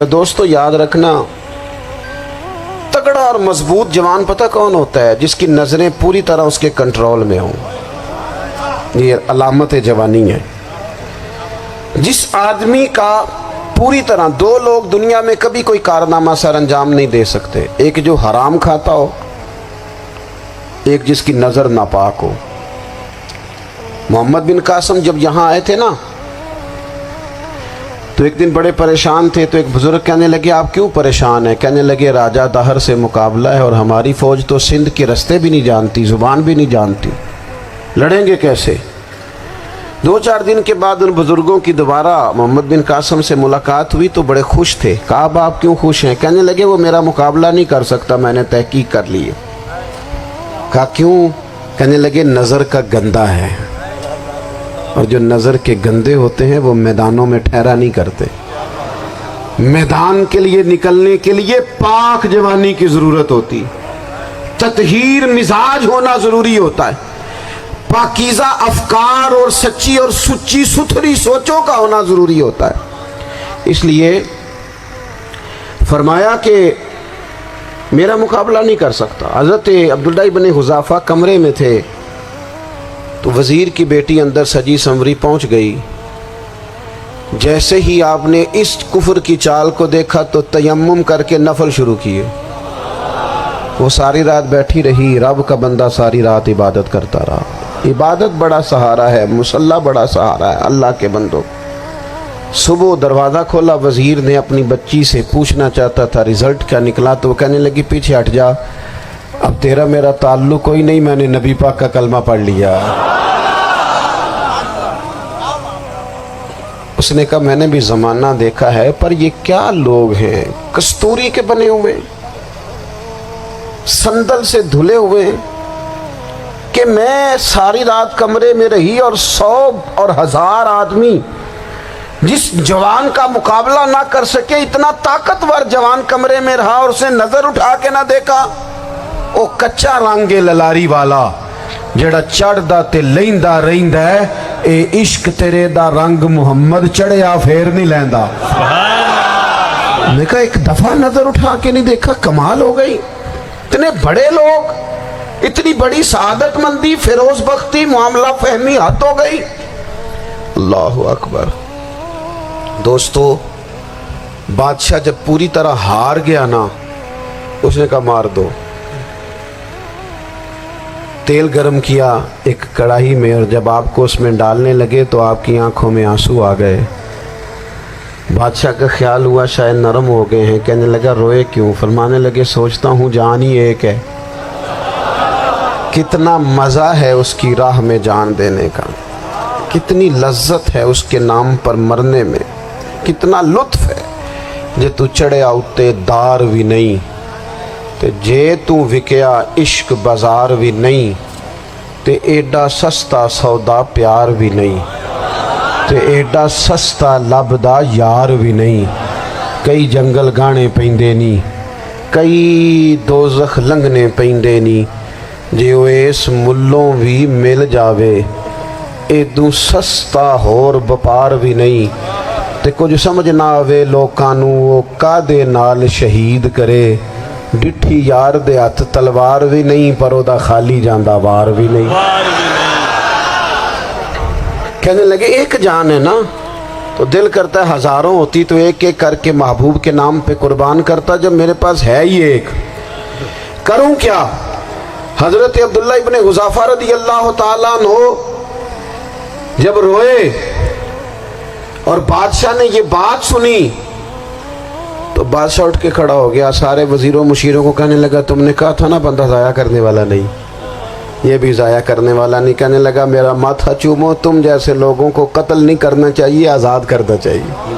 دوستو یاد رکھنا، تگڑا اور مضبوط جوان پتہ کون ہوتا ہے؟ جس کی نظریں پوری طرح اس کے کنٹرول میں ہوں۔ یہ علامت جوانی ہے۔ جس آدمی کا پوری طرح، دو لوگ دنیا میں کبھی کوئی کارنامہ سر انجام نہیں دے سکتے، ایک جو حرام کھاتا ہو، ایک جس کی نظر ناپاک ہو۔ محمد بن قاسم جب یہاں آئے تھے نا، تو ایک دن بڑے پریشان تھے، تو ایک بزرگ کہنے لگے آپ کیوں پریشان ہیں؟ کہنے لگے راجہ دہر سے مقابلہ ہے اور ہماری فوج تو سندھ کے رستے بھی نہیں جانتی، زبان بھی نہیں جانتی، لڑیں گے کیسے؟ دو چار دن کے بعد ان بزرگوں کی دوبارہ محمد بن قاسم سے ملاقات ہوئی تو بڑے خوش تھے۔ کہا اب آپ کیوں خوش ہیں؟ کہنے لگے وہ میرا مقابلہ نہیں کر سکتا، میں نے تحقیق کر لی ہے۔ کہا کیوں؟ کہنے لگے نظر کا گندہ ہے، اور جو نظر کے گندے ہوتے ہیں وہ میدانوں میں ٹھہرا نہیں کرتے۔ میدان کے لیے نکلنے کے لیے پاک جوانی کی ضرورت ہوتی، تطہیر مزاج ہونا ضروری ہوتا ہے، پاکیزہ افکار اور سچی اور سچی ستھری سوچوں کا ہونا ضروری ہوتا ہے۔ اس لیے فرمایا کہ میرا مقابلہ نہیں کر سکتا۔ حضرت عبداللہ ابن حذافہ کمرے میں تھے، تو وزیر کی بیٹی اندر سجی سنوری پہنچ گئی۔ جیسے ہی آپ نے اس کفر کی چال کو دیکھا تو تیمم کر کے نفل شروع کیے۔ وہ ساری رات بیٹھی رہی، رب کا بندہ ساری رات عبادت کرتا رہا۔ عبادت بڑا سہارا ہے، مصلی بڑا سہارا ہے اللہ کے بندوں۔ صبح دروازہ کھولا، وزیر نے اپنی بچی سے پوچھنا چاہتا تھا رزلٹ کیا نکلا، تو وہ کہنے لگی پیچھے ہٹ جا، اب تیرا میرا تعلق کوئی نہیں، میں نے نبی پاک کا کلمہ پڑھ لیا۔ اس نے کہا میں نے بھی زمانہ دیکھا ہے، پر یہ کیا لوگ ہیں، کستوری کے بنے ہوئے، سندل سے دھلے ہوئے، کہ میں ساری رات کمرے میں رہی اور 100 اور 1000 آدمی جس جوان کا مقابلہ نہ کر سکے، اتنا طاقتور جوان کمرے میں رہا اور اسے نظر اٹھا کے نہ دیکھا۔ او کچا رنگ للاری والا جڑا چڑھدا تے لیندا رہندا ہے، اے عشق تیرے دا رنگ محمد چڑھیا پھیر نہیں لیندا۔ میں کہا ایک دفعہ نظر اٹھا کے نہیں دیکھا، کمال ہو گئی۔ اتنے بڑے لوگ، اتنی بڑی سعادت مندی، فیروز بختی، معاملہ فہمی حد ہو گئی۔ اللہ اکبر۔ دوستو بادشاہ جب پوری طرح ہار گیا نا، اس نے کہا مار دو۔ تیل گرم کیا ایک کڑاہی میں، اور جب آپ کو اس میں ڈالنے لگے تو آپ کی آنکھوں میں آنسو آ گئے۔ بادشاہ کا خیال ہوا شاید نرم ہو گئے ہیں، کہنے لگا روئے کیوں؟ فرمانے لگے سوچتا ہوں جان ہی ایک ہے، کتنا مزہ ہے اس کی راہ میں جان دینے کا، کتنی لذت ہے اس کے نام پر مرنے میں، کتنا لطف ہے۔ جے تو چڑھیا اتے دار بھی نہیں، تے جے تو وکیا عشق بازار بھی نہیں، تے ایڈا سستا سودا پیار بھی نہیں، تے ایڈا سستا لبدا یار بھی نہیں۔ کئی جنگل گانے پیندے نہیں، کئی دوزخ لنگنے پیندے نہیں، جے وہ اس ملوں بھی مل جاوے، ایدوں سستا ہور بپار بھی نہیں۔ تے کچھ سمجھ نہ آوے لوکاں نوں وہ کادے نال شہید کرے، ڈٹھی یار دے ہاتھ تلوار بھی نہیں، پر او دا خالی جاندہ وار بھی نہیں۔ کہنے لگے ایک جان ہے نا، تو دل کرتا ہے ہزاروں ہوتی تو ایک ایک کر کے محبوب کے نام پہ قربان کرتا، جب میرے پاس ہے ہی ایک، کروں کیا؟ حضرت عبداللہ ابن حذافہ رضی اللہ تعالیٰ عنہ جب روئے اور بادشاہ نے یہ بات سنی، تو بادشاہ اٹھ کے کھڑا ہو گیا، سارے وزیروں مشیروں کو کہنے لگا تم نے کہا تھا نا بندہ ضائع کرنے والا نہیں، یہ بھی ضائع کرنے والا نہیں۔ کہنے لگا میرا ماتھا چومو، تم جیسے لوگوں کو قتل نہیں کرنا چاہیے، آزاد کرنا چاہیے۔